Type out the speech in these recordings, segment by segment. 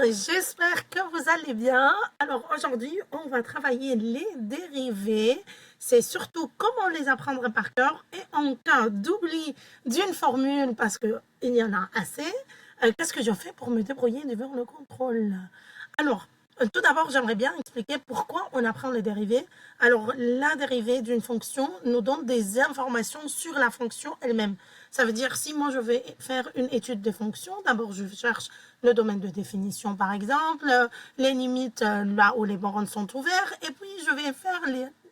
j'espère que vous allez bien. Alors aujourd'hui, on va travailler les dérivés. C'est surtout comment les apprendre par cœur et en cas d'oubli d'une formule, parce qu'il y en a assez, qu'est-ce que je fais pour me débrouiller devant le contrôle? Alors, tout d'abord, j'aimerais bien expliquer pourquoi on apprend les dérivés. Alors, la dérivée d'une fonction nous donne des informations sur la fonction elle-même. Ça veut dire, si moi je vais faire une étude des fonctions, d'abord je cherche le domaine de définition par exemple, les limites là où les bornes sont ouvertes, et puis je vais faire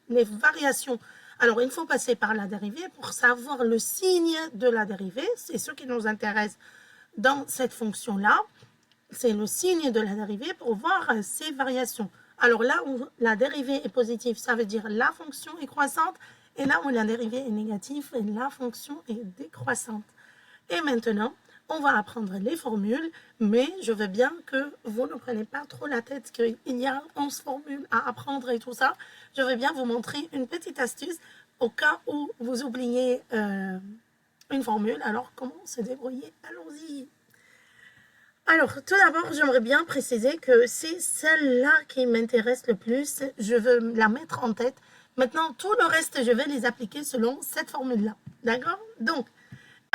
les variations. Alors, il faut passer par la dérivée pour savoir le signe de la dérivée. C'est ce qui nous intéresse dans cette fonction-là. C'est le signe de la dérivée pour voir ces variations. Alors là où la dérivée est positive, ça veut dire la fonction est croissante, et là où la dérivée est négative, la fonction est décroissante. Et maintenant, on va apprendre les formules, mais je veux bien que vous ne preniez pas trop la tête qu'il y a 11 formules à apprendre et tout ça. Je vais bien vous montrer une petite astuce au cas où vous oubliez une formule. Alors, comment se débrouiller? Allons-y. Alors, tout d'abord, j'aimerais bien préciser que c'est celle-là qui m'intéresse le plus. Je veux la mettre en tête. Maintenant, tout le reste, je vais les appliquer selon cette formule-là. D'accord? Donc,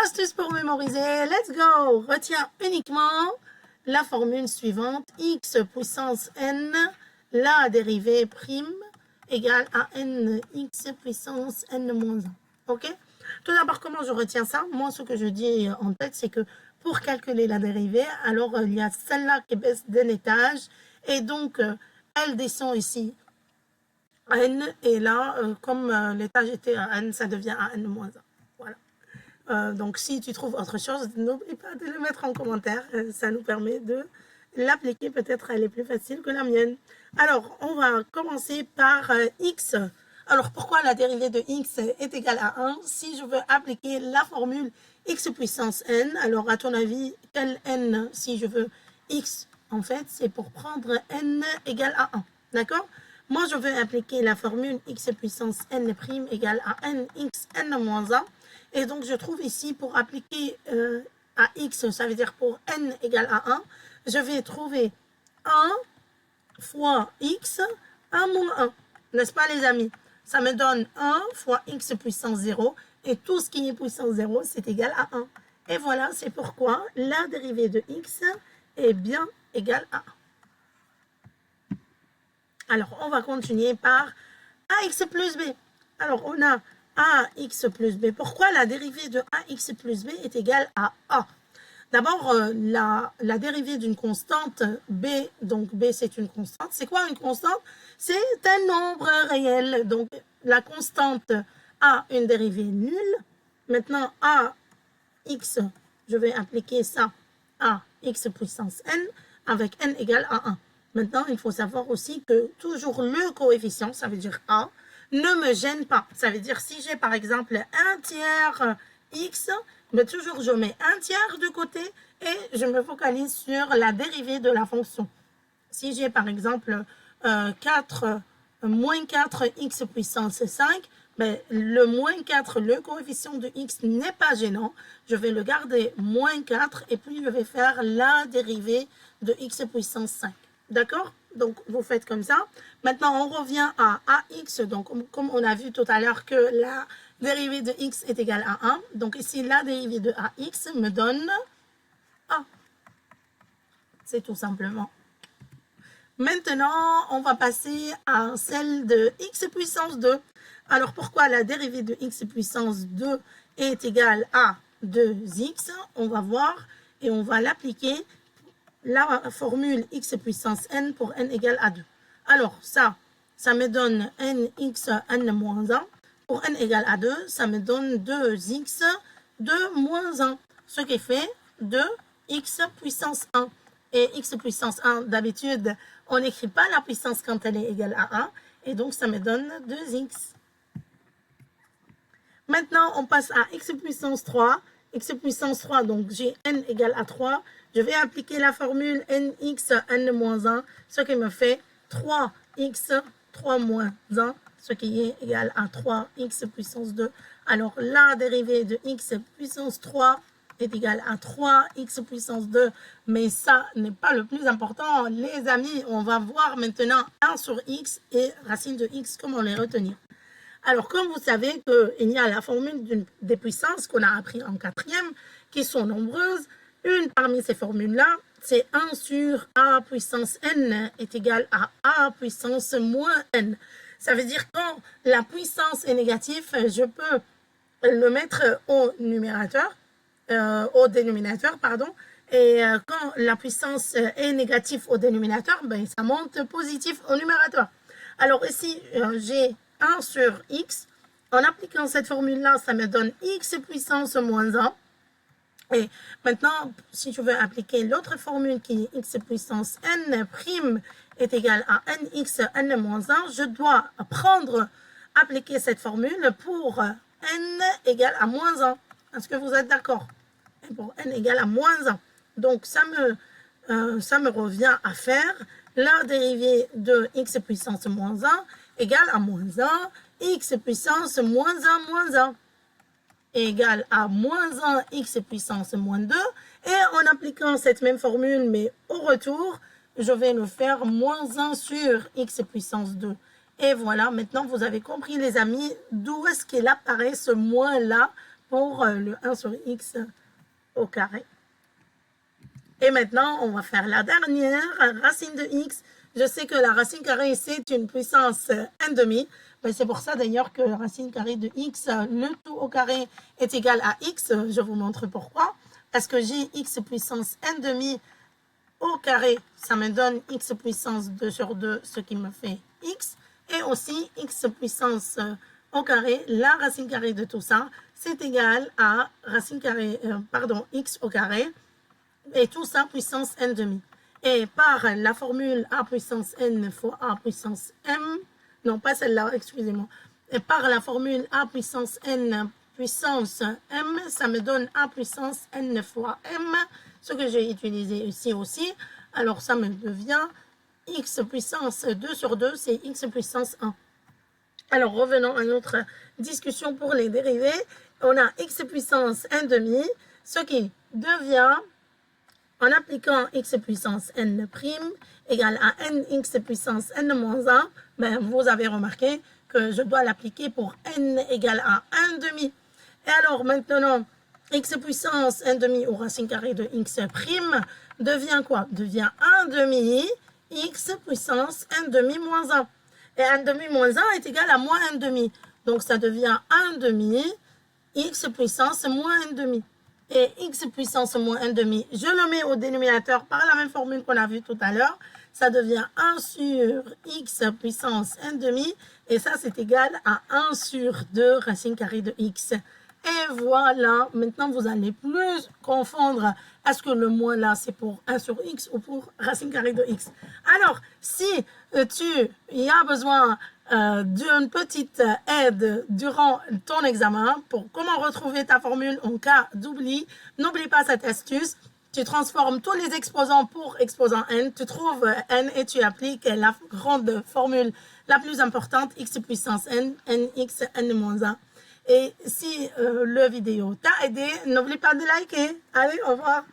astuce pour mémoriser. Let's go! Retiens uniquement la formule suivante. X puissance n, la dérivée prime, égale à n x puissance n moins 1. OK? Tout d'abord, comment je retiens ça? Moi, ce que je dis en tête, c'est que pour calculer la dérivée, alors il y a celle-là qui baisse d'un étage, et donc elle descend ici à n, et là, comme l'étage était à n, ça devient à n moins 1. Voilà. Donc si tu trouves autre chose, n'oublie pas de le mettre en commentaire, ça nous permet de l'appliquer, peut-être elle est plus facile que la mienne. Alors, on va commencer par x. Alors, pourquoi la dérivée de x est égale à 1? Si je veux appliquer la formule x puissance n, alors à ton avis, quel n, si je veux x, en fait, c'est pour prendre n égale à 1, d'accord? Moi, je veux appliquer la formule x puissance n' égale à n x n moins 1, et donc je trouve ici, pour appliquer à x, ça veut dire pour n égale à 1, je vais trouver 1 fois x, 1 moins 1, n'est-ce pas les amis? Ça me donne 1 fois x puissance 0, et tout ce qui est puissance 0, c'est égal à 1. Et voilà, c'est pourquoi la dérivée de x est bien égale à 1. Alors, on va continuer par ax plus b. Alors, on a ax plus b. Pourquoi la dérivée de ax plus b est égale à a? D'abord, la dérivée d'une constante b, donc b c'est une constante. C'est quoi une constante? C'est un nombre réel. Donc, la constante a une dérivée nulle. Maintenant, ax, je vais appliquer ça à x puissance n avec n égale à 1. Maintenant, il faut savoir aussi que toujours le coefficient, ça veut dire a, ne me gêne pas. Ça veut dire si j'ai par exemple un tiers x, mais toujours je mets un tiers de côté et je me focalise sur la dérivée de la fonction. Si j'ai par exemple moins 4x puissance 5, mais le moins 4, le coefficient de x n'est pas gênant. Je vais le garder moins 4 et puis je vais faire la dérivée de x puissance 5. D'accord? Donc, vous faites comme ça. Maintenant, on revient à ax. Donc, comme on a vu tout à l'heure que la dérivée de x est égale à 1. Donc, ici, la dérivée de ax me donne a. C'est tout simplement. Maintenant, on va passer à celle de x puissance 2. Alors, pourquoi la dérivée de x puissance 2 est égale à 2x? On va voir et on va l'appliquer la formule x puissance n pour n égale à 2. Alors, ça me donne nx n moins 1. Pour n égale à 2, ça me donne 2x 2 moins 1. Ce qui fait 2x puissance 1. Et x puissance 1, d'habitude, on n'écrit pas la puissance quand elle est égale à 1. Et donc, ça me donne 2x. Maintenant, on passe à x puissance 3. X puissance 3, donc j'ai n égale à 3. Je vais appliquer la formule nx n moins 1, ce qui me fait 3x 3 moins 1, ce qui est égal à 3x puissance 2. Alors, la dérivée de x puissance 3 est égal à 3x puissance 2, mais ça n'est pas le plus important. Les amis, on va voir maintenant 1 sur x et racine de x, comment les retenir. Alors, comme vous savez qu'il y a la formule des puissances qu'on a appris en quatrième, qui sont nombreuses. Une parmi ces formules-là, c'est 1 sur a puissance n est égal à a puissance moins n. Ça veut dire quand la puissance est négative, je peux le mettre au numérateur, au dénominateur, pardon. Et quand la puissance est négative au dénominateur, ben, ça monte positif au numérateur. Alors ici, j'ai 1 sur x. En appliquant cette formule-là, ça me donne x puissance moins 1. Et maintenant, si je veux appliquer l'autre formule qui est x puissance n' est égal à nx n moins 1, je dois appliquer cette formule pour n égale à moins 1. Est-ce que vous êtes d'accord? Pour n égale à moins 1. Donc, ça me revient à faire la dérivée de x puissance moins 1 égale à moins 1, x puissance moins 1 moins 1 égale à moins 1 x puissance moins 2. Et en appliquant cette même formule, mais au retour, je vais le faire moins 1 sur x puissance 2. Et voilà, maintenant vous avez compris les amis, d'où est-ce qu'il apparaît ce moins-là pour le 1 sur x au carré. Et maintenant, on va faire la dernière, racine de x. Je sais que la racine carrée, c'est une puissance n demi. C'est pour ça d'ailleurs que la racine carrée de x, le tout au carré est égal à x. Je vous montre pourquoi. Parce que j'ai x puissance n demi au carré, ça me donne x puissance 2 sur 2, ce qui me fait x. Et aussi x puissance au carré, la racine carrée de tout ça, c'est égal à racine carrée, x au carré. Et tout ça puissance n demi. Et par la formule a puissance n fois a puissance m, non pas celle-là, excusez-moi. Et par la formule a puissance n puissance m, ça me donne a puissance n fois m, ce que j'ai utilisé ici aussi. Alors ça me devient x puissance 2 sur 2, c'est x puissance 1. Alors revenons à notre discussion pour les dérivés. On a x puissance n demi, ce qui devient, en appliquant x puissance n' égale à nx puissance n moins 1, ben, vous avez remarqué que je dois l'appliquer pour n égale à 1 demi. Et alors maintenant, x puissance n demi ou racine carrée de x' devient quoi? Devient 1 demi x puissance n demi moins 1. Et 1 demi moins 1 est égal à moins 1 demi. Donc ça devient 1 demi x puissance moins 1 demi. Et x puissance moins 1 demi, je le mets au dénominateur par la même formule qu'on a vue tout à l'heure. Ça devient 1 sur x puissance 1 demi. Et ça, c'est égal à 1 sur 2 racine carrée de x. Et voilà, maintenant, vous n'allez plus confondre est-ce que le moins là, c'est pour 1 sur x ou pour racine carrée de x. Alors, si tu y as besoin d'une petite aide durant ton examen pour comment retrouver ta formule en cas d'oubli, n'oublie pas cette astuce. Tu transformes tous les exposants pour exposant n, tu trouves n et tu appliques la grande formule la plus importante, x puissance n, nx, n-1. Et si le vidéo t'a aidé, n'oublie pas de liker. Allez, au revoir.